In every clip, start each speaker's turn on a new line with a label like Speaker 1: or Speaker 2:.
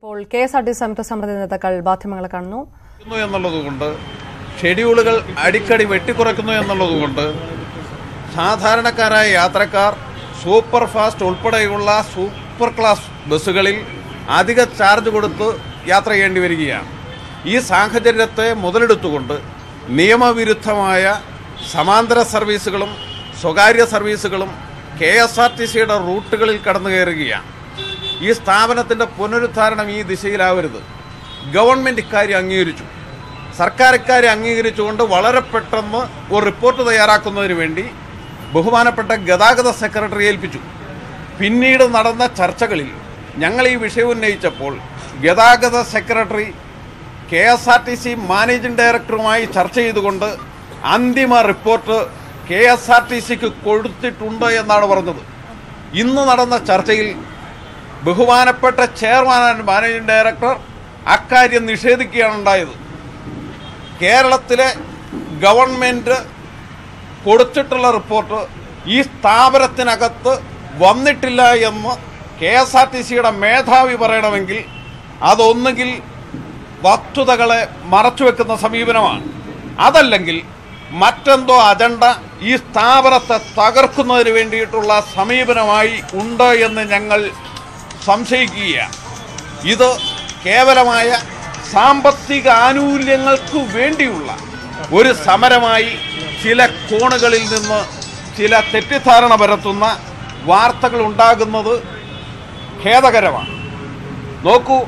Speaker 1: ഇപ്പോൾ കെഎസ്ആർടി സംയുക്ത സമിതി നേതാക്കൾ മാധ്യമങ്ങളെ കാണുന്നു
Speaker 2: എന്നുള്ളതുകൊണ്ട് ഷെഡ്യൂളുകൾ അടിക്കടി വെട്ടിക്കുറയ്ക്കുന്നു എന്നുള്ളതുകൊണ്ട് സാധാരണക്കാരായ യാത്രക്കാർ സൂപ്പർ ഫാസ്റ്റ് ഉൾപ്പെടെയുള്ള സൂപ്പർ ക്ലാസ് ബസ്സുകളിൽ അധിക ചാർജ് കൊടുത്ത് യാത്ര ചെയ്യേണ്ടി വരികയാണ്. ഈ സാഹചര്യത്തെ മുതലെടുത്തുകൊണ്ട് നിയമവിരുദ്ധമായ സമാന്തര സർവീസുകളും സ്വകാര്യ സർവീസുകളും KSRTCയുടെ റൂട്ടുകളിൽ കടന്നു കയറുകയാണ്. ഈ സ്ഥാപനത്തിൻ്റെ പുനരുദ്ധാരണം ഈ ദിശയിലാവരുത്. ഗവൺമെൻറ് ഇക്കാര്യം അംഗീകരിച്ചു, സർക്കാർ ഇക്കാര്യം അംഗീകരിച്ചുകൊണ്ട് വളരെ പെട്ടെന്ന് ഒരു റിപ്പോർട്ട് തയ്യാറാക്കുന്നതിന് വേണ്ടി ബഹുമാനപ്പെട്ട ഗതാഗത സെക്രട്ടറി ഏൽപ്പിച്ചു. പിന്നീട് നടന്ന ചർച്ചകളിൽ ഞങ്ങൾ ഈ വിഷയം ഉന്നയിച്ചപ്പോൾ ഗതാഗത സെക്രട്ടറി KSRTC മാനേജിംഗ് ഡയറക്ടറുമായി ചർച്ച ചെയ്തുകൊണ്ട് അന്തിമ റിപ്പോർട്ട് KSRTCക്ക് കൊടുത്തിട്ടുണ്ട് എന്നാണ് പറഞ്ഞത്. ഇന്ന് നടന്ന ചർച്ചയിൽ ബഹുമാനപ്പെട്ട ചെയർമാൻ ആൻഡ് മാനേജിംഗ് ഡയറക്ടർ അക്കാര്യം നിഷേധിക്കുകയാണ് ഉണ്ടായത്. കേരളത്തിലെ ഗവൺമെൻറ് കൊടുത്തിട്ടുള്ള റിപ്പോർട്ട് ഈ സ്ഥാപനത്തിനകത്ത് വന്നിട്ടില്ല എന്ന് KSRTCയുടെ മേധാവി പറയണമെങ്കിൽ അതൊന്നുകിൽ വസ്തുതകളെ മറച്ചുവെക്കുന്ന സമീപനമാണ്, അതല്ലെങ്കിൽ മറ്റെന്തോ അജണ്ട ഈ സ്ഥാപനത്തെ തകർക്കുന്നതിന് വേണ്ടിയിട്ടുള്ള സമീപനമായി ഉണ്ട് എന്ന് ഞങ്ങൾ സംശയിക്കുകയാണ്. ഇത് കേവലമായ സാമ്പത്തിക ആനുകൂല്യങ്ങൾക്ക് വേണ്ടിയുള്ള ഒരു സമരമായി ചില കോണുകളിൽ നിന്ന് ചില തെറ്റിദ്ധാരണ പരത്തുന്ന വാർത്തകൾ ഉണ്ടാകുന്നത് ഖേദകരമാണ്. നോക്കൂ,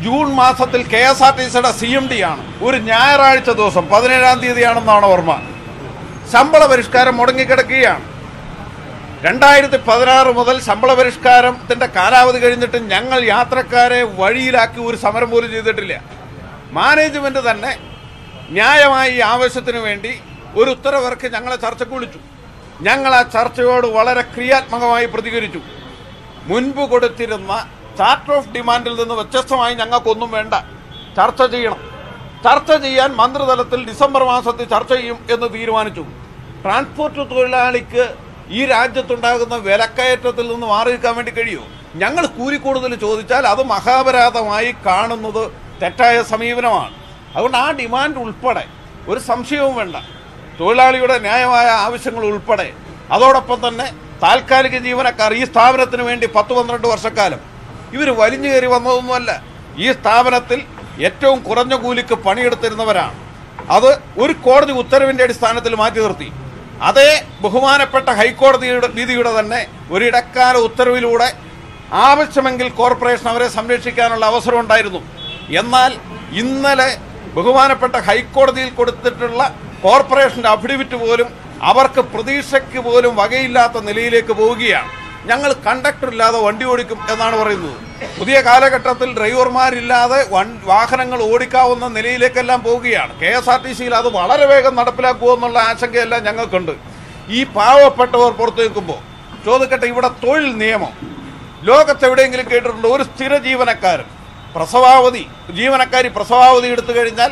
Speaker 2: ജൂൺ മാസത്തിൽ KSRTCയുടെ CMD ആണ് ഒരു ഞായറാഴ്ച ദിവസം 17-ാം തീയതിയാണെന്നാണ് ഓർമ്മ, ശമ്പള പരിഷ്കാരം മുടങ്ങിക്കിടക്കുകയാണ്. 2016 മുതൽ ശമ്പള പരിഷ്കാരത്തിൻ്റെ കാലാവധി കഴിഞ്ഞിട്ട് ഞങ്ങൾ യാത്രക്കാരെ വഴിയിലാക്കി ഒരു സമരം പോലും ചെയ്തിട്ടില്ല. മാനേജ്മെൻറ്റ് തന്നെ ന്യായമായി ഈ ആവശ്യത്തിന് വേണ്ടി ഒരു ഉത്തരവിറക്കി ഞങ്ങളെ ചർച്ചയ്ക്ക് വിളിച്ചു. ഞങ്ങൾ ആ ചർച്ചയോട് വളരെ ക്രിയാത്മകമായി പ്രതികരിച്ചു. മുൻപ് കൊടുത്തിരുന്ന ചാർട്ടർ ഓഫ് ഡിമാൻഡിൽ നിന്ന് വ്യത്യസ്തമായി ഞങ്ങൾക്കൊന്നും വേണ്ട, ചർച്ച ചെയ്യണം. ചർച്ച ചെയ്യാൻ മന്ത്രിതലത്തിൽ ഡിസംബർ മാസത്തിൽ ചർച്ച ചെയ്യും എന്ന് തീരുമാനിച്ചു. ട്രാൻസ്പോർട്ട് തൊഴിലാളിക്ക് ഈ രാജ്യത്തുണ്ടാകുന്ന വിലക്കയറ്റത്തിൽ നിന്ന് മാറി നിൽക്കാൻ വേണ്ടി കഴിയുമോ? ഞങ്ങൾ കൂലി കൂടുതൽ ചോദിച്ചാൽ അത് മഹാപരാധമായി കാണുന്നത് തെറ്റായ സമീപനമാണ്. അതുകൊണ്ട് ആ ഡിമാൻഡ് ഉൾപ്പെടെ ഒരു സംശയവും വേണ്ട, തൊഴിലാളിയുടെ ന്യായമായ ആവശ്യങ്ങൾ ഉൾപ്പെടെ. അതോടൊപ്പം തന്നെ താൽക്കാലിക ജീവനക്കാർ ഈ സ്ഥാപനത്തിന് വേണ്ടി 10-12 വർഷക്കാലം ഇവർ വലിഞ്ഞു കയറി വന്നതൊന്നുമല്ല. ഈ സ്ഥാപനത്തിൽ ഏറ്റവും കുറഞ്ഞ കൂലിക്ക് പണിയെടുത്തിരുന്നവരാണ്. അത് ഒരു കോടതി ഉത്തരവിൻ്റെ അടിസ്ഥാനത്തിൽ മാറ്റി നിർത്തി. അതേ ബഹുമാനപ്പെട്ട ഹൈക്കോടതിയുടെ വിധിയുടെ തന്നെ ഒരു ഇടക്കാല ഉത്തരവിലൂടെ ആവശ്യമെങ്കിൽ കോർപ്പറേഷൻ അവരെ സംരക്ഷിക്കാനുള്ള അവസരം ഉണ്ടായിരുന്നു. എന്നാൽ ഇന്നലെ ബഹുമാനപ്പെട്ട ഹൈക്കോടതിയിൽ കൊടുത്തിട്ടുള്ള കോർപ്പറേഷൻ്റെ അഫിഡവിറ്റ് പോലും അവർക്ക് പ്രതീക്ഷയ്ക്ക് പോലും വകയില്ലാത്ത നിലയിലേക്ക് പോവുകയാണ്. ഞങ്ങൾ കണ്ടക്ടറില്ലാതെ വണ്ടി ഓടിക്കും എന്നാണ് പറയുന്നത്. പുതിയ കാലഘട്ടത്തിൽ ഡ്രൈവർമാരില്ലാതെ വാഹനങ്ങൾ ഓടിക്കാവുന്ന നിലയിലേക്കെല്ലാം പോവുകയാണ്. KSRTCയിൽ അത് വളരെ വേഗം നടപ്പിലാക്കുമെന്നുള്ള ആശങ്കയെല്ലാം ഞങ്ങൾക്കുണ്ട്. ഈ പാവപ്പെട്ടവർ പുറത്തു നിൽക്കുമ്പോൾ ചോദിക്കട്ടെ, ഇവിടെ തൊഴിൽ നിയമം ലോകത്തെവിടെയെങ്കിലും കേട്ടിട്ടുണ്ടോ? ഒരു സ്ഥിര ജീവനക്കാരൻ ജീവനക്കാരി പ്രസവാവധി എടുത്തു കഴിഞ്ഞാൽ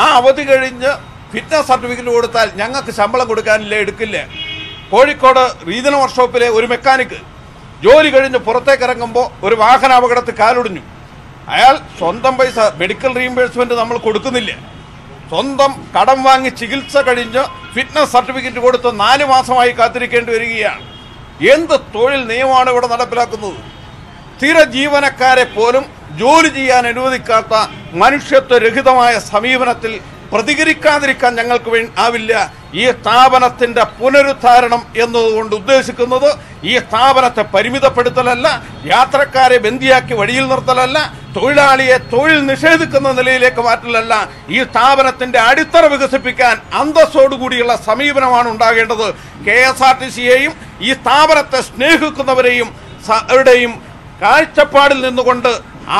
Speaker 2: ആ അവധി കഴിഞ്ഞ് ഫിറ്റ്നസ് സർട്ടിഫിക്കറ്റ് കൊടുത്താൽ ഞങ്ങൾക്ക് ശമ്പളം കൊടുക്കാനില്ല, എടുക്കില്ല. കോഴിക്കോട് റീജിയണൽ വർക്ക്ഷോപ്പിലെ ഒരു മെക്കാനിക്ക് ജോലി കഴിഞ്ഞ് പുറത്തേക്ക് ഇറങ്ങുമ്പോൾ ഒരു വാഹനാപകടത്തിൽ കാലൊടിഞ്ഞു. അയാൾ സ്വന്തം പൈസ മെഡിക്കൽ റീഇംബേഴ്സ്മെൻറ്റ് നമ്മൾ കൊടുക്കുന്നില്ല, സ്വന്തം കടം വാങ്ങി ചികിത്സ കഴിഞ്ഞ് ഫിറ്റ്നസ് സർട്ടിഫിക്കറ്റ് കൊടുത്ത് 4 മാസമായി കാത്തിരിക്കേണ്ടി വരികയാണ്. എന്ത് തൊഴിൽ നിയമമാണ് ഇവിടെ നടപ്പിലാക്കുന്നത്? സ്ഥിര ജീവനക്കാരെ പോലും ജോലി ചെയ്യാൻ അനുവദിക്കാത്ത മനുഷ്യത്വരഹിതമായ സമീപനത്തിൽ പ്രതികരിക്കാതിരിക്കാൻ ഞങ്ങൾക്ക് ആവില്ല. ഈ സ്ഥാപനത്തിൻ്റെ പുനരുദ്ധാരണം എന്നതുകൊണ്ട് ഉദ്ദേശിക്കുന്നത് ഈ സ്ഥാപനത്തെ പരിമിതപ്പെടുത്തലല്ല, യാത്രക്കാരെ ബന്ദിയാക്കി വഴിയിൽ നിർത്തലല്ല, തൊഴിലാളിയെ തൊഴിൽ നിഷേധിക്കുന്ന നിലയിലേക്ക് മാറ്റലല്ല. ഈ സ്ഥാപനത്തിൻ്റെ അടിത്തറ വികസിപ്പിക്കാൻ അന്തസ്സോടുകൂടിയുള്ള സമീപനമാണ് ഉണ്ടാകേണ്ടത്. KSRTCയെയും ഈ സ്ഥാപനത്തെ സ്നേഹിക്കുന്നവരെയും അവരുടെയും കാഴ്ചപ്പാടിൽ നിന്നുകൊണ്ട്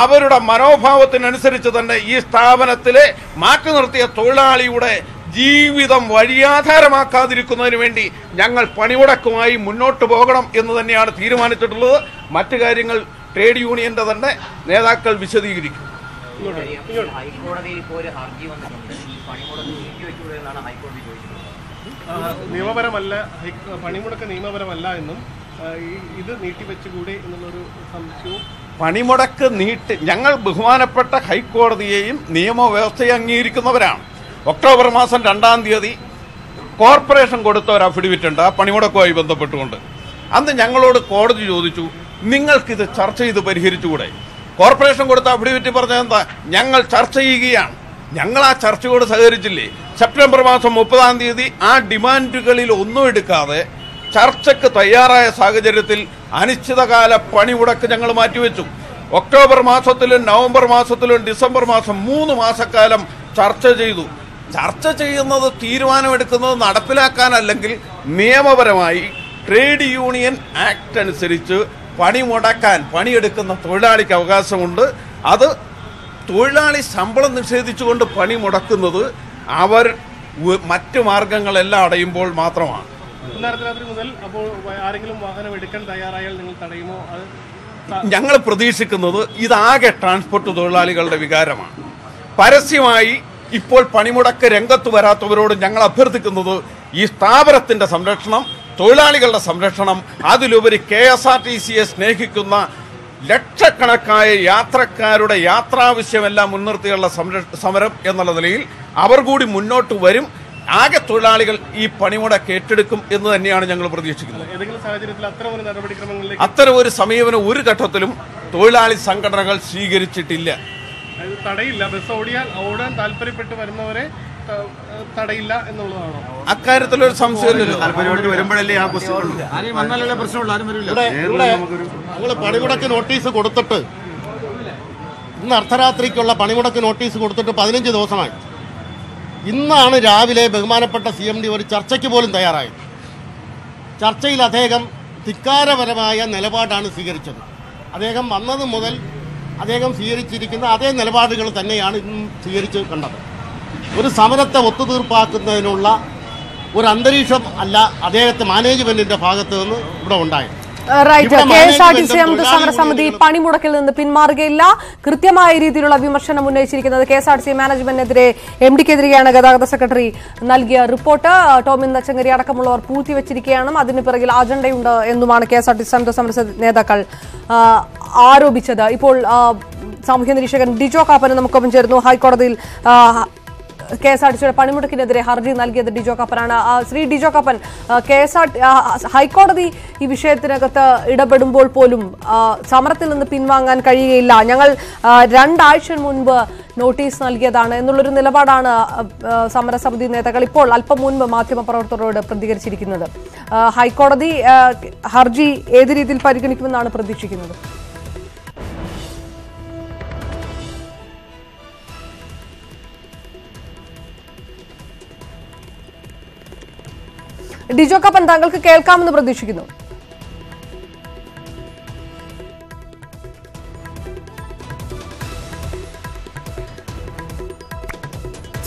Speaker 2: അവരുടെ മനോഭാവത്തിനനുസരിച്ച് തന്നെ ഈ സ്ഥാപനത്തിലെ മാറ്റി നിർത്തിയ തൊഴിലാളിയുടെ ജീവിതം വഴിയാധാരമാക്കാതിരിക്കുന്നതിന് വേണ്ടി ഞങ്ങൾ പണിമുടക്കുമായി മുന്നോട്ട് പോകണം എന്ന് തന്നെയാണ് തീരുമാനിച്ചിട്ടുള്ളത്. മറ്റു കാര്യങ്ങൾ ട്രേഡ് യൂണിയന്റെ തന്നെ നേതാക്കൾ വിശദീകരിക്കും.
Speaker 3: നിയമപരമല്ല, പണിമുടക്ക് നിയമപരമല്ല എന്നും ഇത് നീട്ടിവെച്ചുകൂടെ എന്നുള്ളൊരു സംശയവും
Speaker 2: പണിമുടക്ക് ഞങ്ങൾ ബഹുമാനപ്പെട്ട ഹൈക്കോടതിയെയും നിയമവ്യവസ്ഥയെ അംഗീകരിക്കുന്നവരാണ്. ഒക്ടോബർ മാസം 2-ാം തീയതി കോർപ്പറേഷൻ കൊടുത്ത ഒരു അഫിഡവിറ്റ് ഉണ്ട് ആ പണിമുടക്കുമായി ബന്ധപ്പെട്ടുകൊണ്ട്. അന്ന് ഞങ്ങളോട് കോടതി ചോദിച്ചു, നിങ്ങൾക്കിത് ചർച്ച ചെയ്ത് പരിഹരിച്ചുകൂടെ? കോർപ്പറേഷൻ കൊടുത്ത അഫിഡവിറ്റ് പറഞ്ഞത് എന്താ? ഞങ്ങൾ ചർച്ച ചെയ്യുകയാണ്. ഞങ്ങൾ ആ ചർച്ചയോട് സഹകരിച്ചില്ലേ? സെപ്റ്റംബർ മാസം 30-ാം തീയതി ആ ഡിമാൻഡുകളിൽ ഒന്നും എടുക്കാതെ ചർച്ചയ്ക്ക് തയ്യാറായ സാഹചര്യത്തിൽ അനിശ്ചിതകാല പണിമുടക്ക് ഞങ്ങൾ മാറ്റിവെച്ചു. ഒക്ടോബർ മാസത്തിലും നവംബർ മാസത്തിലും ഡിസംബർ മാസം 3 മാസക്കാലം ചർച്ച ചെയ്തു. ചർച്ച ചെയ്യുന്നത്, തീരുമാനമെടുക്കുന്നത് നടപ്പിലാക്കാനല്ലെങ്കിൽ നിയമപരമായി ട്രേഡ് യൂണിയൻ ആക്ട് അനുസരിച്ച് പണിമുടക്കാൻ പണിയെടുക്കുന്ന തൊഴിലാളിക്ക് അവകാശമുണ്ട്. അത് തൊഴിലാളി ശമ്പളം നിഷേധിച്ചുകൊണ്ട് പണി മുടക്കുന്നത് അവർ മറ്റു മാർഗങ്ങളെല്ലാം അടയുമ്പോൾ മാത്രമാണ്.
Speaker 3: രാത്രി മുതൽ അപ്പോൾ ആരെങ്കിലും വാഹനം എടുക്കാൻ തയ്യാറായാൽ നിങ്ങൾ തടയുമോ?
Speaker 2: ഞങ്ങൾ പ്രതീക്ഷിക്കുന്നത് ഇതാകെ ട്രാൻസ്പോർട്ട് തൊഴിലാളികളുടെ വികാരമാണ്. പരസ്യമായി ഇപ്പോൾ പണിമുടക്ക് രംഗത്ത് വരാത്തവരോട് ഞങ്ങൾ അഭ്യർത്ഥിക്കുന്നത് ഈ സ്ഥാപനത്തിന്റെ സംരക്ഷണം, തൊഴിലാളികളുടെ സംരക്ഷണം, അതിലുപരി KSRTCയെ സ്നേഹിക്കുന്ന ലക്ഷക്കണക്കായ യാത്രക്കാരുടെ യാത്രാവശ്യമെല്ലാം മുൻനിർത്തിയുള്ള സമരം എന്നുള്ള നിലയിൽ അവർ കൂടി മുന്നോട്ട് വരും. ആകെ തൊഴിലാളികൾ ഈ പണിമുടക്ക് ഏറ്റെടുക്കും എന്ന് തന്നെയാണ് ഞങ്ങൾ പ്രതീക്ഷിക്കുന്നത്. അത്തരം ഒരു സമീപനം ഒരു ഘട്ടത്തിലും തൊഴിലാളി സംഘടനകൾ സ്വീകരിച്ചിട്ടില്ല.
Speaker 3: തടയില്ല, ബസ് ഓടാൻ താല്പര്യപ്പെട്ട് വരുന്നവരെ തടയില്ല എന്നുള്ളതാണോ?
Speaker 2: അക്കാര്യത്തിലൊരു സംശയമില്ലല്ലോ.
Speaker 4: പണിമുടക്ക് നോട്ടീസ് കൊടുത്തിട്ട് ഇന്ന് അർദ്ധരാത്രിക്കുള്ള പണിമുടക്ക് നോട്ടീസ് കൊടുത്തിട്ട് 15 ദിവസമായി. ഇന്നാണ് രാവിലെ ബഹുമാനപ്പെട്ട CMD ഒരു ചർച്ചയ്ക്ക് പോലും തയ്യാറായത്. ചർച്ചയിൽ അദ്ദേഹം ധിക്കാരപരമായ നിലപാടാണ് സ്വീകരിച്ചത്. അദ്ദേഹം വന്നത് മുതൽ അദ്ദേഹം സ്വീകരിച്ചിരിക്കുന്ന അതേ നിലപാടുകൾ തന്നെയാണ് ഇന്നും സ്വീകരിച്ച് കണ്ടത്. ഒരു സമരത്തെ ഒത്തുതീർപ്പാക്കുന്നതിനുള്ള ഒരു അന്തരീക്ഷം അല്ല അദ്ദേഹത്തെ മാനേജ്മെന്റിന്റെ ഭാഗത്ത് നിന്ന് ഇവിടെ ഉണ്ടായത്.
Speaker 1: KSRTC സമരസമിതി പണിമുടക്കിൽ നിന്ന് പിന്മാറുകയില്ല. കൃത്യമായ രീതിയിലുള്ള വിമർശനം ഉന്നയിച്ചിരിക്കുന്നത് KSRTC മാനേജ്മെന്റിനെതിരെ MDക്കെതിരെയാണ്. ഗതാഗത സെക്രട്ടറി നൽകിയ റിപ്പോർട്ട് ടോമിൻ തച്ചങ്കരി അടക്കമുള്ളവർ പൂഴ്ത്തിവെച്ചിരിക്കുകയാണ്. അതിന് പിറകിൽ അജണ്ടയുണ്ട് എന്നുമാണ് KSRTC സമരസമിതി നേതാക്കൾ ആരോപിച്ചത്. ഇപ്പോൾ സാമൂഹ്യ നിരീക്ഷകൻ ഡിജോ കാപ്പൻ നമുക്കൊപ്പം ചേർന്നു. ഹൈക്കോടതിയിൽ KSRTCയുടെ പണിമുടക്കിനെതിരെ ഹർജി നൽകിയത് ഡിജോ കാപ്പനാണ്. ശ്രീ ഡിജോ കാപ്പൻ, ഹൈക്കോടതി ഈ വിഷയത്തിനകത്ത് ഇടപെടുമ്പോൾ പോലും സമരത്തിൽ നിന്ന് പിൻവാങ്ങാൻ കഴിയുകയില്ല, ഞങ്ങൾ 2 ആഴ്ച മുൻപ് നോട്ടീസ് നൽകിയതാണ് എന്നുള്ളൊരു നിലപാടാണ് സമരസമിതി നേതാക്കൾ ഇപ്പോൾ അല്പം മുൻപ് മാധ്യമപ്രവർത്തകരോട് പ്രതികരിച്ചിരിക്കുന്നത്. ഹൈക്കോടതി ഹർജി ഏത് രീതിയിൽ പരിഗണിക്കുമെന്നാണ് പ്രതീക്ഷിക്കുന്നത്? ഡിജോ കാപ്പൻ, താങ്കൾക്ക് കേൾക്കാമെന്ന് പ്രതീക്ഷിക്കുന്നു.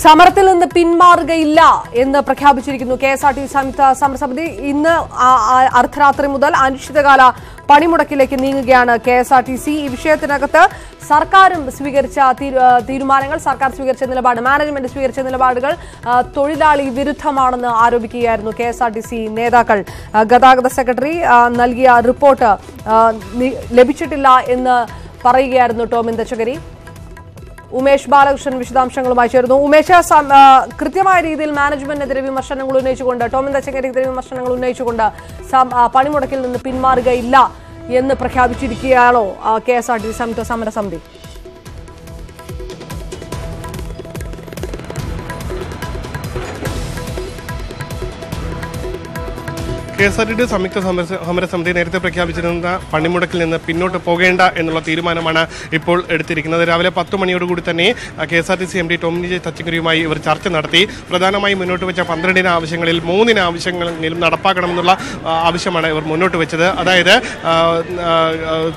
Speaker 1: സമരത്തിൽ നിന്ന് പിന്മാറുകയില്ല എന്ന് പ്രഖ്യാപിച്ചിരിക്കുന്നു KSRTC സംയുക്ത സമരസമിതി. ഇന്ന് അർദ്ധരാത്രി മുതൽ അനിശ്ചിതകാല പണിമുടക്കിലേക്ക് നീങ്ങുകയാണ് KSRTC. ഈ വിഷയത്തിനകത്ത് സർക്കാരും സ്വീകരിച്ച തീരുമാനങ്ങൾ, സർക്കാർ സ്വീകരിച്ച നിലപാട്, മാനേജ്മെന്റ് സ്വീകരിച്ച നിലപാടുകൾ തൊഴിലാളി വിരുദ്ധമാണെന്ന് ആരോപിക്കുകയായിരുന്നു KSRTC നേതാക്കൾ. ഗതാഗത സെക്രട്ടറി നൽകിയ റിപ്പോർട്ട് ലഭിച്ചിട്ടില്ല എന്ന് പറയുകയായിരുന്നു ടോമിൻ തച്ചങ്കരി. ഉമേഷ് ബാലകൃഷ്ണൻ വിശദാംശങ്ങളുമായി ചേർന്നു. ഉമേഷ്, കൃത്യമായ രീതിയിൽ മാനേജ്മെന്റിനെതിരെ വിമർശനങ്ങൾ ഉന്നയിച്ചുകൊണ്ട്, ടോമിൻ തച്ചങ്കരിക്കെതിരെ വിമർശനങ്ങൾ ഉന്നയിച്ചുകൊണ്ട് പണിമുടക്കിൽ നിന്ന് പിന്മാറുകയില്ല എന്ന് പ്രഖ്യാപിച്ചിരിക്കുകയാണോ KSRTC സംയുക്ത സമരസമിതി?
Speaker 3: KSRTC സംയുക്ത സമരസമിതി നേരത്തെ പ്രഖ്യാപിച്ചിരുന്ന പണിമുടക്കിൽ നിന്ന് പിന്നോട്ട് പോകേണ്ട എന്നുള്ള തീരുമാനമാണ് ഇപ്പോൾ എടുത്തിരിക്കുന്നത്. രാവിലെ 10 മണിയോടുകൂടി തന്നെ KSRTC MD ടോമിൻ തച്ചങ്കരിയുമായി ഇവർ ചർച്ച നടത്തി. പ്രധാനമായും മുന്നോട്ട് വെച്ച 12 ആവശ്യങ്ങളിൽ 3 ആവശ്യങ്ങളെങ്കിലും നടപ്പാക്കണമെന്നുള്ള ആവശ്യമാണ് ഇവർ മുന്നോട്ട് വെച്ചത്. അതായത്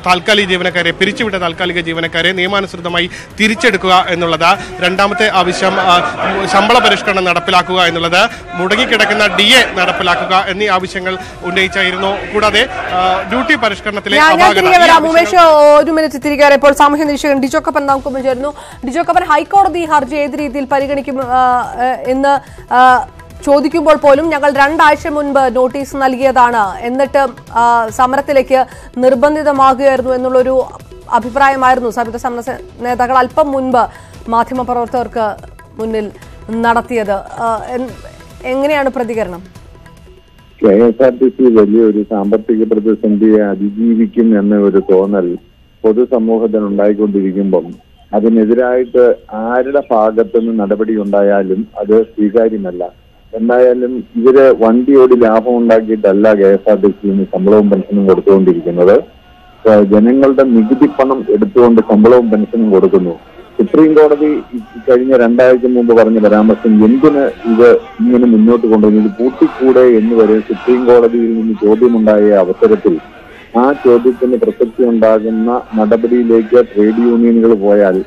Speaker 3: താൽക്കാലിക ജീവനക്കാരെ, പിരിച്ചുവിട്ട താൽക്കാലിക ജീവനക്കാരെ നിയമാനുസൃതമായി തിരിച്ചെടുക്കുക എന്നുള്ളത്. രണ്ടാമത്തെ ആവശ്യം ശമ്പള പരിഷ്കരണം നടപ്പിലാക്കുക എന്നുള്ളത്. മുടങ്ങിക്കിടക്കുന്ന DA നടപ്പിലാക്കുക എന്നീ ആവശ്യങ്ങൾ ഉന്നയിച്ചായിരുന്നു. കൂടാതെ ഡ്യൂട്ടി പരിഷ്കരണത്തിലെ
Speaker 1: ഉമേഷ്, ഒരു മിനിറ്റ് തിരികെ. ഇപ്പോൾ സാമൂഹ്യ നിരീക്ഷകൻ ഡിജോ കാപ്പൻ നമുക്കൊപ്പം ചേരുന്നു. ഡിജോ കാപ്പൻ, ഹൈക്കോടതി ഹർജി ഏത് രീതിയിൽ പരിഗണിക്കും എന്ന് ചോദിക്കുമ്പോൾ പോലും ഞങ്ങൾ 2 ആഴ്ച മുൻപ് നോട്ടീസ് നൽകിയതാണ്, എന്നിട്ട് സമരത്തിലേക്ക് നിർബന്ധിതമാകുകയായിരുന്നു എന്നുള്ളൊരു അഭിപ്രായമായിരുന്നു സംയുക്ത സമര നേതാക്കൾ അല്പം മുൻപ് മാധ്യമപ്രവർത്തകർക്ക് മുന്നിൽ നടത്തിയത്. എങ്ങനെയാണ് പ്രതികരണം?
Speaker 5: KSRTC വലിയൊരു സാമ്പത്തിക പ്രതിസന്ധിയെ അതിജീവിക്കും എന്ന ഒരു തോന്നൽ പൊതുസമൂഹത്തിന് ഉണ്ടായിക്കൊണ്ടിരിക്കുമ്പം അതിനെതിരായിട്ട് ആരുടെ ഭാഗത്തുനിന്ന് നടപടി ഉണ്ടായാലും അത് സ്വീകാര്യമല്ല. എന്തായാലും ഇവര് വണ്ടിയോട് ലാഭം ഉണ്ടാക്കിയിട്ടല്ല KSRTCന് ശമ്പളവും പെൻഷനും കൊടുത്തുകൊണ്ടിരിക്കുന്നത്. ജനങ്ങളുടെ നികുതി പണം എടുത്തുകൊണ്ട് ശമ്പളവും പെൻഷനും കൊടുക്കുന്നു. സുപ്രീം കോടതി കഴിഞ്ഞ 2 ആഴ്ച മുമ്പ് പറഞ്ഞ പരാമർശം എന്തിന് ഇത് ഇങ്ങനെ മുന്നോട്ട് കൊണ്ടുവന്നത് പൂട്ടിക്കൂടെ എന്ന് വരെ സുപ്രീം കോടതിയിൽ നിന്ന് ചോദ്യമുണ്ടായ അവസരത്തിൽ ആ ചോദ്യത്തിന് പ്രസക്തി ഉണ്ടാകുന്ന നടപടിയിലേക്ക് ട്രേഡ് യൂണിയനുകൾ പോയാൽ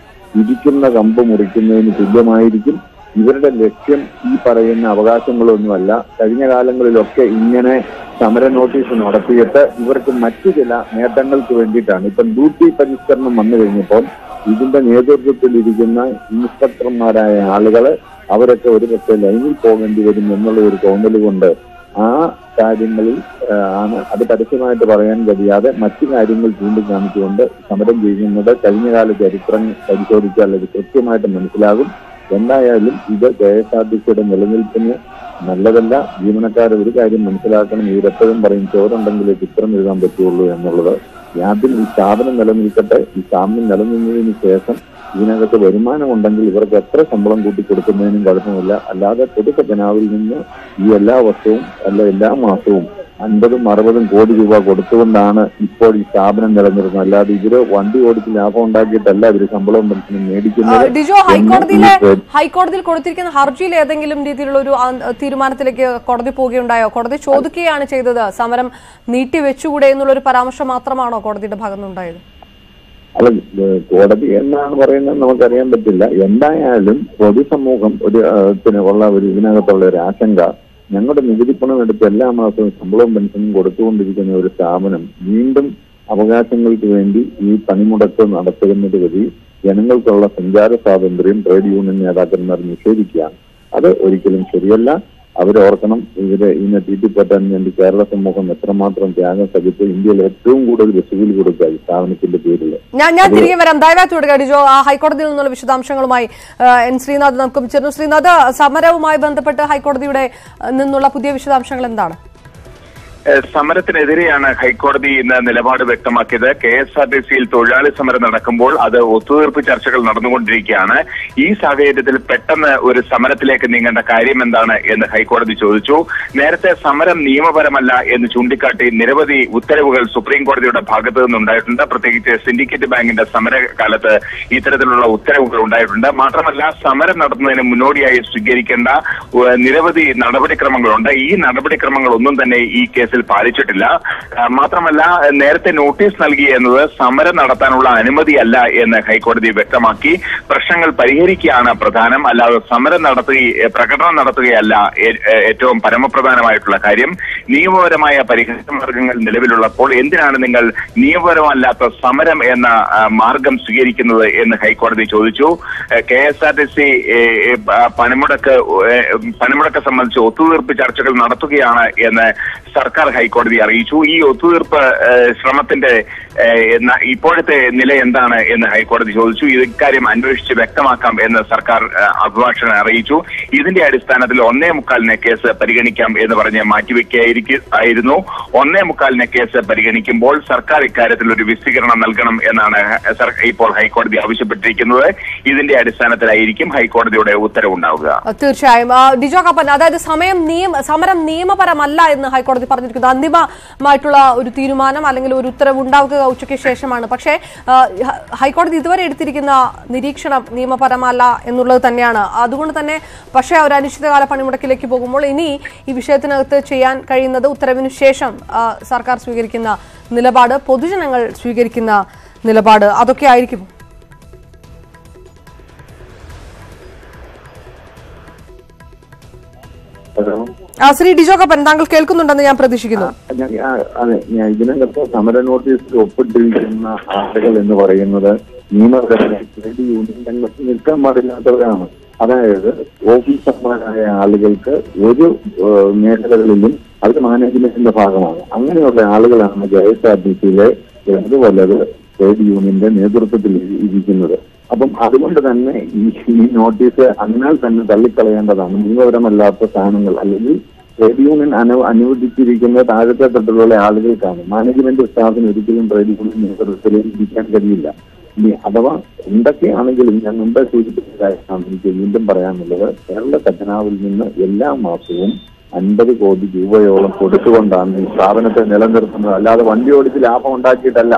Speaker 5: ഇരിക്കുന്ന കമ്പ് മുറിക്കുന്നതിന് തുല്യമായിരിക്കും. ഇവരുടെ ലക്ഷ്യം ഈ പറയുന്ന അവകാശങ്ങളൊന്നുമല്ല. കഴിഞ്ഞ കാലങ്ങളിലൊക്കെ ഇങ്ങനെ സമര നോട്ടീസ് നടത്തിയിട്ട് ഇവർക്ക് മറ്റു ചില നേട്ടങ്ങൾക്ക് വേണ്ടിയിട്ടാണ്. ഇപ്പം ഡ്യൂട്ടി പരിഷ്കരണം വന്നു കഴിഞ്ഞപ്പോൾ ഇതിന്റെ നേതൃത്വത്തിലിരിക്കുന്ന ഇൻസ്പെക്ടർമാരായ ആളുകള് അവരൊക്കെ ഒരു പക്ഷേ ലൈനിൽ പോകേണ്ടി വരും എന്നുള്ള ഒരു തോന്നൽ കൊണ്ട് ആ കാര്യങ്ങളിൽ ആണ് അത് പരസ്യമായിട്ട് പറയാൻ കഴിയാതെ മറ്റു കാര്യങ്ങൾ ചൂണ്ടിക്കാണിച്ചുകൊണ്ട് സമരം ചെയ്യുന്നത്. കഴിഞ്ഞകാല ചരിത്രം പരിശോധിച്ചാൽ അത് കൃത്യമായിട്ട് മനസ്സിലാകും. എന്തായാലും ഇത് KSRTCയുടെ നിലനിൽപ്പിന് നല്ലതല്ല. ജീവനക്കാർ ഒരു കാര്യം മനസ്സിലാക്കണം, ഇവരെപ്പോഴും പറയും ചോറുണ്ടെങ്കിലേ ചിത്രം എഴുതാൻ പറ്റുള്ളൂ എന്നുള്ളത്. ആദ്യം ഈ സ്ഥാപനം നിലനിൽക്കട്ടെ. ഈ സ്ഥാപനം നിലനിന്നതിന് ശേഷം ഇതിനകത്ത് വരുമാനം ഉണ്ടെങ്കിൽ ഇവർക്ക് എത്ര ശമ്പളം കൂട്ടിക്കൊടുക്കുന്നതിനും കുഴപ്പമില്ല. അല്ലാതെ പൊതുഖജനാവിൽ നിന്ന് ഈ എല്ലാ വർഷവും എല്ലാ മാസവും 50-60 കോടി രൂപ കൊടുത്തുകൊണ്ടാണ് ഇപ്പോൾ ഈ സ്ഥാപനം നിലനിർത്തുന്നത്. അല്ലാതെ ഇവര് വണ്ടി ഓടിച്ച് ലാഭം ഉണ്ടാക്കിയിട്ടല്ല ഇവര് ശമ്പളവും പെൻഷനും മേടിക്കുന്നത്.
Speaker 1: ഡിജോ, ഹൈക്കോടതിയിൽ കൊടുത്തിരിക്കുന്ന ഹർജിയിൽ ഏതെങ്കിലും രീതിയിലുള്ള ഒരു തീരുമാനത്തിലേക്ക് കോടതി പോവുകയുണ്ടായോ? കോടതി ചോദിക്കുകയാണ് ചെയ്തത്, സമരം നീട്ടിവെച്ചുകൂടെ എന്നുള്ളൊരു പരാമർശം മാത്രമാണോ കോടതിയുടെ ഭാഗത്തുനിന്നുണ്ടായത്?
Speaker 5: അല്ല, കോടതി എന്നാണ് പറയുന്നത് നമുക്കറിയാൻ പറ്റില്ല. എന്തായാലും പൊതുസമൂഹം ഉള്ള ഒരു ഇതിനകത്തുള്ള ഒരു ആശങ്ക, ഞങ്ങളുടെ നികുതി പണം എടുത്ത് എല്ലാ മാസവും ശമ്പളവും പെൻഷനും കൊടുത്തുകൊണ്ടിരിക്കുന്ന ഒരു സ്ഥാപനം വീണ്ടും അവകാശങ്ങൾക്ക് വേണ്ടി ഈ പണിമുടക്ക് നടത്തുന്നത് വഴി ജനങ്ങൾക്കുള്ള സഞ്ചാര സ്വാതന്ത്ര്യം ട്രേഡ് യൂണിയൻ നേതാക്കന്മാർ നിഷേധിക്കുകയാണ്. അത് ഒരിക്കലും ശരിയല്ല. അവരോർക്കണം, ഇതിനെ തീറ്റിപ്പറ്റാൻ വേണ്ടി കേരള സമൂഹം എത്രമാത്രം ത്യാഗം സഹിച്ച് ഇന്ത്യയിൽ ഏറ്റവും കൂടുതൽ ബസ്സുകൂലി കൊടുക്കുക ഈ സ്ഥാപനത്തിന്റെ പേരിൽ.
Speaker 1: ഞാൻ തിരികെ വരാം. ദയവായി തുടരുക ഡിജോ. ഹൈക്കോടതിയിൽ നിന്നുള്ള വിശദാംശങ്ങളുമായി എൻ ശ്രീനാഥ് നമുക്ക് ചേർന്നു. ശ്രീനാഥ്, സമരവുമായി ബന്ധപ്പെട്ട് ഹൈക്കോടതിയുടെ നിന്നുള്ള പുതിയ വിശദാംശങ്ങൾ എന്താണ്?
Speaker 6: സമരത്തിനെതിരെയാണ് ഹൈക്കോടതി ഇന്ന് നിലപാട് വ്യക്തമാക്കിയത്. KSRTCയിൽ തൊഴിലാളി സമരം നടക്കുമ്പോൾ അത് ഒത്തുതീർപ്പ് ചർച്ചകൾ നടന്നുകൊണ്ടിരിക്കുകയാണ്. ഈ സാഹചര്യത്തിൽ പെട്ടെന്ന് ഒരു സമരത്തിലേക്ക് നീങ്ങേണ്ട കാര്യം എന്താണ് എന്ന് ഹൈക്കോടതി ചോദിച്ചു. നേരത്തെ സമരം നിയമപരമല്ല എന്ന് ചൂണ്ടിക്കാട്ടി നിരവധി ഉത്തരവുകൾ സുപ്രീം കോടതിയുടെ ഭാഗത്തു നിന്നുണ്ടായിട്ടുണ്ട്. പ്രത്യേകിച്ച് സിൻഡിക്കേറ്റ് ബാങ്കിന്റെ സമരകാലത്ത് ഇത്തരത്തിലുള്ള ഉത്തരവുകൾ ഉണ്ടായിട്ടുണ്ട്. മാത്രമല്ല, സമരം നടത്തുന്നതിന് മുന്നോടിയായി സ്വീകരിക്കേണ്ട നിരവധി നടപടിക്രമങ്ങളുണ്ട്. ഈ നടപടിക്രമങ്ങളൊന്നും തന്നെ ഈ കേസിൽ പാലിച്ചിട്ടില്ല. മാത്രമല്ല, നേരത്തെ നോട്ടീസ് നൽകി എന്നത് സമരം നടത്താനുള്ള അനുമതിയല്ല എന്ന് ഹൈക്കോടതി വ്യക്തമാക്കി. പ്രശ്നങ്ങൾ പരിഹരിക്കുകയാണ് പ്രധാനം, അല്ലാതെ സമരം പ്രകടനം നടത്തുകയല്ല ഏറ്റവും പരമപ്രധാനമായിട്ടുള്ള കാര്യം. നിയമപരമായ പരിഹാര മാർഗങ്ങൾ നിലവിലുള്ളപ്പോൾ എന്തിനാണ് നിങ്ങൾ നിയമപരമല്ലാത്ത സമരം എന്ന മാർഗം സ്വീകരിക്കുന്നത് എന്ന് ഹൈക്കോടതി ചോദിച്ചു. KSRTC പണിമുടക്ക് സംബന്ധിച്ച് ഒത്തുതീർപ്പ് ചർച്ചകൾ നടത്തുകയാണ് എന്ന് സർക്കാർ ഹൈക്കോടതി അറിയിച്ചു. ഈ ഒത്തുതീർപ്പ് ശ്രമത്തിന്റെ ഇപ്പോഴത്തെ നില എന്താണ് എന്ന് ഹൈക്കോടതി ചോദിച്ചു. ഇക്കാര്യം അന്വേഷിച്ച് വ്യക്തമാക്കാം എന്ന് സർക്കാർ അഭിഭാഷകനെ അറിയിച്ചു. ഇതിന്റെ അടിസ്ഥാനത്തിൽ 1:45 കേസ് പരിഗണിക്കാം എന്ന് പറഞ്ഞ് മാറ്റിവെക്കുകയായിരുന്നു. 1:45 കേസ് പരിഗണിക്കുമ്പോൾ സർക്കാർ ഇക്കാര്യത്തിൽ ഒരു വിശദീകരണം നൽകണം എന്നാണ് ഇപ്പോൾ ഹൈക്കോടതി ആവശ്യപ്പെട്ടിരിക്കുന്നത്. ഇതിന്റെ അടിസ്ഥാനത്തിലായിരിക്കും ഹൈക്കോടതിയുടെ ഉത്തരവുണ്ടാവുക.
Speaker 1: തീർച്ചയായും ഡിജോ കപ്പൻ, അതായത് സമരം നിയമപരമല്ല എന്ന് ഹൈക്കോടതി പറഞ്ഞിരിക്കുന്നത്. അന്തിമമായിട്ടുള്ള ഒരു തീരുമാനം അല്ലെങ്കിൽ ഒരു ഉത്തരവ് ഉണ്ടാവുക ഉച്ചയ്ക്ക് ശേഷമാണ്. പക്ഷേ ഹൈക്കോടതി ഇതുവരെ എടുത്തിരിക്കുന്ന നിരീക്ഷണം നിയമപരമല്ല എന്നുള്ളത് തന്നെയാണ്. അതുകൊണ്ട് തന്നെ പക്ഷേ ഒരു അനിശ്ചിതകാല പണിമുടക്കിലേക്ക് പോകുമ്പോൾ ഇനി ഈ വിഷയത്തിനകത്ത് ചെയ്യാൻ കഴിയുന്നത് ഉത്തരവിനു ശേഷം സർക്കാർ സ്വീകരിക്കുന്ന നിലപാട്, പൊതുജനങ്ങൾ സ്വീകരിക്കുന്ന നിലപാട്, അതൊക്കെ ആയിരിക്കും. ശ്രീ ഡിജോ കപ്പൻ, താങ്കൾ കേൾക്കുന്നുണ്ടെന്ന് ഞാൻ പ്രതീക്ഷിക്കുന്നു.
Speaker 5: അതെ, ഇതിനകത്ത് സമര നോട്ടീസിൽ ഒപ്പിട്ടിരിക്കുന്ന ആളുകൾ എന്ന് പറയുന്നത് നിയമപരമായി ട്രേഡ് യൂണിയൻ രംഗത്ത് നിൽക്കാൻ പാടില്ലാത്തവരാണ്. അതായത് ഓഫീസർമാരായ ആളുകൾക്ക് ഒരു മേഖലകളിലും അത് മാനേജ്മെന്റിന്റെ ഭാഗമാണ്. അങ്ങനെയുള്ള ആളുകളാണ് KSRTCയിലെ അതുപോലെ ട്രേഡ് യൂണിയന്റെ നേതൃത്വത്തിൽ ഇരിക്കുന്നത്. അപ്പം അതുകൊണ്ട് തന്നെ ഈ നോട്ടീസ് അതിനാൽ തന്നെ തള്ളിക്കളയേണ്ടതാണ്. നിയമപരമല്ലാത്ത സ്ഥാനങ്ങൾ അല്ലെങ്കിൽ ട്രേഡ് യൂണിയൻ അനുവദിച്ചിരിക്കുന്ന താഴത്തെ തട്ടിലുള്ള ആളുകൾക്കാണ്. മാനേജ്മെന്റ് സ്റ്റാഫിന് ഒരിക്കലും ട്രേഡ് യൂണിയൻ നേതൃത്വത്തിൽ ഇരിക്കാൻ കഴിയില്ല. ഇനി അഥവാ എന്തൊക്കെയാണെങ്കിലും ഞാൻ മുമ്പേ സൂചിപ്പിച്ച കാര്യമാണ് എനിക്ക് വീണ്ടും പറയാനുള്ളത്. കേരള ഖജനാവിൽ നിന്ന് എല്ലാ മാസവും 50 കോടി രൂപയോളം കൊടുത്തുകൊണ്ടാണ് ഈ സ്ഥാപനത്തെ നിലനിർത്തുന്നത്. അല്ലാതെ വണ്ടി ഓടിച്ച് ലാഭം ഉണ്ടാക്കിയിട്ടല്ല.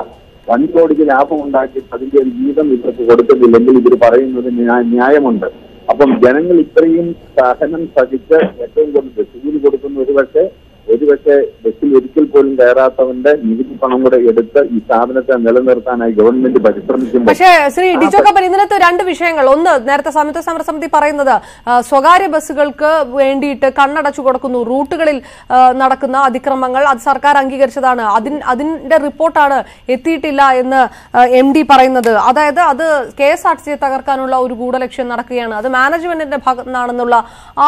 Speaker 5: വണ്ടി ഓടിച്ച് ലാഭം ഉണ്ടാക്കിയിട്ട് അതിന്റെ ഒരു വീതം ഇവർക്ക് കൊടുക്കുന്നില്ലെങ്കിൽ ഇവർ പറയുന്നത് ന്യായമുണ്ട്. അപ്പം ജനങ്ങൾ ഇത്രയും സഹനം സഹിച്ച് ഏറ്റവും കൂടുതൽ കൂലി കൊടുക്കുന്ന ഒരുപക്ഷെ ബസ്സിൽ ഒരിക്കൽ പോലും കയറാത്തവന്റെ നികുതി പണം കൂടെ എടുത്ത് ഈ സ്ഥാപനത്തെ നിലനിർത്താനായി ഗവൺമെന്റ് പരിശ്രമിക്കുമ്പോൾ.
Speaker 1: പക്ഷേ ശ്രീ ഡിജോ കപ്പൻ, ഇതിനകത്ത് രണ്ട് വിഷയങ്ങൾ. ഒന്ന്, നേരത്തെ സംയുക്ത സമരസമിതി പറയുന്നത് സ്വകാര്യ ബസ്സുകൾക്ക് വേണ്ടിയിട്ട് കണ്ണടച്ചു കൊടുക്കുന്നു, റൂട്ടുകളിൽ നടക്കുന്ന അതിക്രമങ്ങൾ അത് സർക്കാർ അംഗീകരിച്ചതാണ്, അതിന്റെ റിപ്പോർട്ടാണ് എത്തിയിട്ടില്ല എന്ന് MD പറയുന്നത്. അതായത് അത് KSRTCയെ തകർക്കാനുള്ള ഒരു ഗൂഢലക്ഷ്യം നടക്കുകയാണ്, അത് മാനേജ്മെന്റിന്റെ ഭാഗത്തു നിന്നാണെന്നുള്ള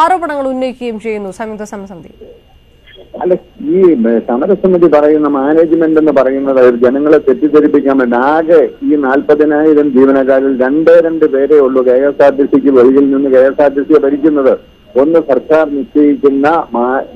Speaker 1: ആരോപണങ്ങൾ ഉന്നയിക്കുകയും ചെയ്യുന്നു സംയുക്ത സമരസമിതി.
Speaker 5: അല്ല, ഈ സമരസമിതി പറയുന്ന മാനേജ്മെന്റ് എന്ന് പറയുന്നത് ജനങ്ങളെ തെറ്റിദ്ധരിപ്പിക്കാൻ വേണ്ടി ആകെ ഈ 40,000 ജീവനക്കാരിൽ 2 പേരേ ഉള്ളൂ KSRTCക്ക് വെളിയിൽ നിന്ന് KSRTCയെ ഭരിക്കുന്നത്. ഒന്ന് സർക്കാർ നിശ്ചയിക്കുന്ന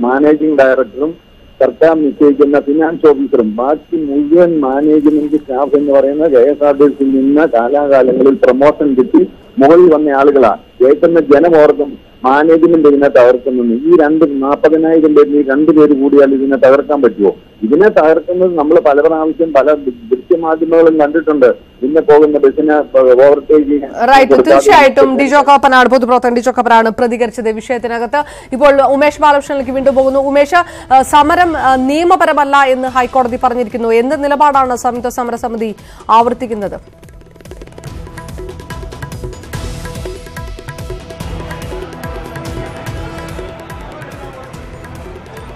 Speaker 5: മാനേജിംഗ് ഡയറക്ടറും സർക്കാർ നിശ്ചയിക്കുന്ന ഫിനാൻസ് ഓഫീസറും. ബാക്കി മുഴുവൻ മാനേജ്മെന്റ് സ്റ്റാഫ് എന്ന് പറയുന്നത് KSRTCയിൽ നിന്ന് കാലാകാലങ്ങളിൽ പ്രൊമോഷൻ കിട്ടി മുകളിൽ വന്ന ആളുകളാണ്. കേൾക്കുന്ന ജനമോർക്കും മാനേജ്മെന്റ് ഇതിനെ തകർക്കുന്നു. ഈ 40,000 പേരിൽ ഈ 2 പേര് കൂടിയാൽ ഇതിനെ തകർക്കാൻ പറ്റുമോ? ഇതിനെ തകർക്കുന്നത് നമ്മൾ പല പ്രാവശ്യം പല ദൃശ്യമാധ്യമങ്ങളും കണ്ടിട്ടുണ്ട്. പിന്നെ പോകുന്ന ബസ്സിനെ ഓവർടേക്ക്.
Speaker 1: തീർച്ചയായിട്ടും ഡിജോ കപ്പനാണ്, പൊതുപ്രവർത്തകൻ ഡിജോ കപ്പനാണ് പ്രതികരിച്ചത് വിഷയത്തിനകത്ത്. ഇപ്പോൾ ഉമേഷ് ബാലകൃഷ്ണനിലേക്ക് വീണ്ടും പോകുന്നു. ഉമേഷ്, സമരം നിയമപരമല്ല എന്ന് ഹൈക്കോടതി പറഞ്ഞിരിക്കുന്നു. എന്ത് നിലപാടാണ് സംയുക്ത സമരസമിതി ആവർത്തിക്കുന്നത്?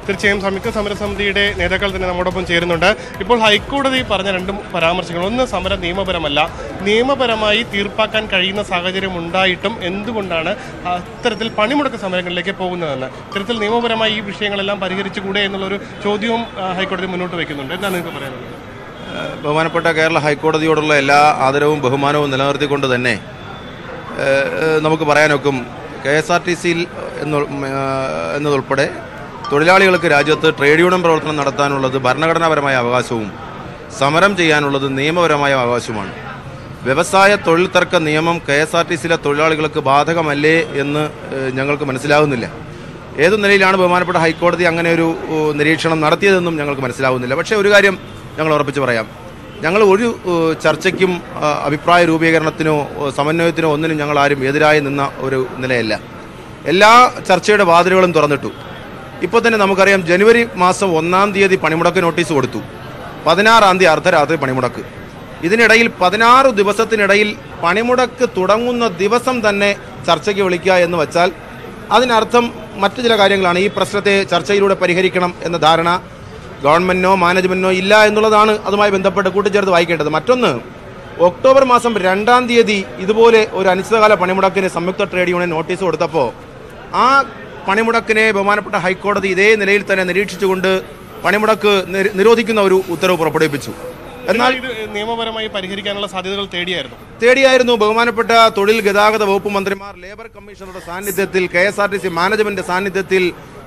Speaker 3: തീർച്ചയായും സംയുക്ത സമരസമിതിയുടെ നേതാക്കൾ തന്നെ നമ്മോടൊപ്പം ചേരുന്നുണ്ട്. ഇപ്പോൾ ഹൈക്കോടതി പറഞ്ഞ 2 പരാമർശങ്ങൾ. ഒന്ന്, സമരം നിയമപരമല്ല, നിയമപരമായി തീർപ്പാക്കാൻ കഴിയുന്ന സാഹചര്യം ഉണ്ടായിട്ടും എന്തുകൊണ്ടാണ് അത്തരത്തിൽ പണിമുടക്ക് സമരങ്ങളിലേക്ക് പോകുന്നതെന്ന്. ഇത്തരത്തിൽ നിയമപരമായി ഈ വിഷയങ്ങളെല്ലാം പരിഹരിച്ചുകൂടെ എന്നുള്ളൊരു ചോദ്യവും ഹൈക്കോടതി മുന്നോട്ട് വയ്ക്കുന്നുണ്ട്. എന്താണ് നിങ്ങൾക്ക് പറയാനുള്ളത്?
Speaker 7: ബഹുമാനപ്പെട്ട കേരള ഹൈക്കോടതിയോടുള്ള എല്ലാ ആദരവും ബഹുമാനവും നിലനിർത്തിക്കൊണ്ട് തന്നെ നമുക്ക് പറയാനൊക്കും KSRTCയിൽ എന്നതുൾപ്പെടെ തൊഴിലാളികൾക്ക് രാജ്യത്ത് ട്രേഡ് യൂണിയൻ പ്രവർത്തനം നടത്താനുള്ളത് ഭരണഘടനാപരമായ അവകാശവും സമരം ചെയ്യാനുള്ളത് നിയമപരമായ അവകാശവുമാണ്. വ്യവസായ തൊഴിൽ തർക്ക നിയമം KSRTCയിലെ തൊഴിലാളികൾക്ക് ബാധകമല്ലേ എന്ന് ഞങ്ങൾക്ക് മനസ്സിലാകുന്നില്ല. ഏതു നിലയിലാണ് ബഹുമാനപ്പെട്ട ഹൈക്കോടതി അങ്ങനെ ഒരു നിരീക്ഷണം നടത്തിയതെന്നും ഞങ്ങൾക്ക് മനസ്സിലാകുന്നില്ല. പക്ഷേ ഒരു കാര്യം ഞങ്ങൾ ഉറപ്പിച്ച് പറയാം, ഞങ്ങൾ ഒരു ചർച്ചയ്ക്കും അഭിപ്രായ രൂപീകരണത്തിനോ സമന്വയത്തിനോ ഒന്നിനും ഞങ്ങൾ ആരും എതിരായി നിന്ന ഒരു നിലയല്ല. എല്ലാ ചർച്ചയുടെ വാതിലുകളും തുറന്നിട്ടു. ഇപ്പോൾ തന്നെ നമുക്കറിയാം, ജനുവരി മാസം 1-ാം തീയതി പണിമുടക്ക് നോട്ടീസ് കൊടുത്തു. 16-ാം തീയതി അർദ്ധരാത്രി പണിമുടക്ക്. ഇതിനിടയിൽ 16 ദിവസത്തിനിടയിൽ പണിമുടക്ക് തുടങ്ങുന്ന ദിവസം തന്നെ ചർച്ചയ്ക്ക് വിളിക്കുക എന്ന് വച്ചാൽ അതിനർത്ഥം മറ്റു ചില കാര്യങ്ങളാണ്. ഈ പ്രശ്നത്തെ ചർച്ചയിലൂടെ പരിഹരിക്കണം എന്ന ധാരണ ഗവൺമെന്റിനോ മാനേജ്മെന്റിനോ ഇല്ല എന്നുള്ളതാണ് അതുമായി ബന്ധപ്പെട്ട് കൂട്ടിച്ചേർത്ത് വായിക്കേണ്ടത്. മറ്റൊന്ന്, ഒക്ടോബർ മാസം 2-ാം തീയതി ഇതുപോലെ ഒരു അനിശ്ചിതകാല പണിമുടക്കിന് സംയുക്ത ട്രേഡ് യൂണിയൻ നോട്ടീസ് കൊടുത്തപ്പോൾ ആ പണിമുടക്കിനെ ബഹുമാനപ്പെട്ട ഹൈക്കോടതി ഇതേ നിലയിൽ തന്നെ നിരീക്ഷിച്ചുകൊണ്ട് പണിമുടക്ക് നിരോധിക്കുന്ന ഒരു ഉത്തരവ് പുറപ്പെടുവിപ്പിച്ചു. എന്നാൽ
Speaker 3: നിയമപരമായി പരിഹരിക്കാനുള്ള സാധ്യതകൾ
Speaker 7: തേടിയായിരുന്നു. ബഹുമാനപ്പെട്ട തൊഴിൽ ഗതാഗത വകുപ്പ് മന്ത്രിമാർ ലേബർ കമ്മീഷണറുടെ സാന്നിധ്യത്തിൽ KSRTC മാനേജ്മെന്റ് സാന്നിധ്യത്തിൽ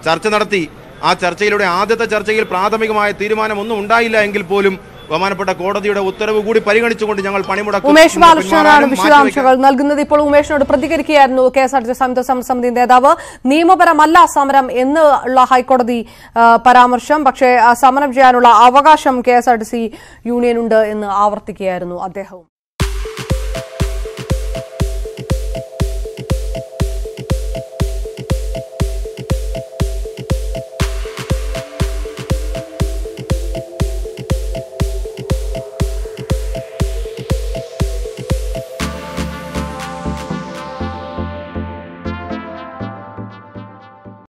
Speaker 7: ചർച്ച നടത്തി. ആ ചർച്ചയിലൂടെ ആദ്യത്തെ ചർച്ചയിൽ പ്രാഥമികമായ തീരുമാനമൊന്നും ഉണ്ടായില്ല എങ്കിൽ പോലും ബഹുമാനപ്പെട്ട കോടതിയുടെ ഉത്തരവ് കൂടി പരിഗണിച്ചുകൊണ്ട് ഞങ്ങൾ പണിമുടക്ക്.
Speaker 1: ഉമേഷ് ബാലകൃഷ്ണനാണ് വിശദാംശങ്ങൾ നൽകുന്നത്. ഇപ്പോൾ ഉമേഷിനോട് പ്രതികരിക്കുകയായിരുന്നു KSRTC സംയുക്ത സമരസമിതി നേതാവ്. നിയമപരമല്ല സമരം എന്നുള്ള ഹൈക്കോടതി പരാമർശം, പക്ഷേ സമരം ചെയ്യാനുള്ള അവകാശം KSRTC യൂണിയനുണ്ട് എന്ന് ആവർത്തിക്കുകയായിരുന്നു അദ്ദേഹവും.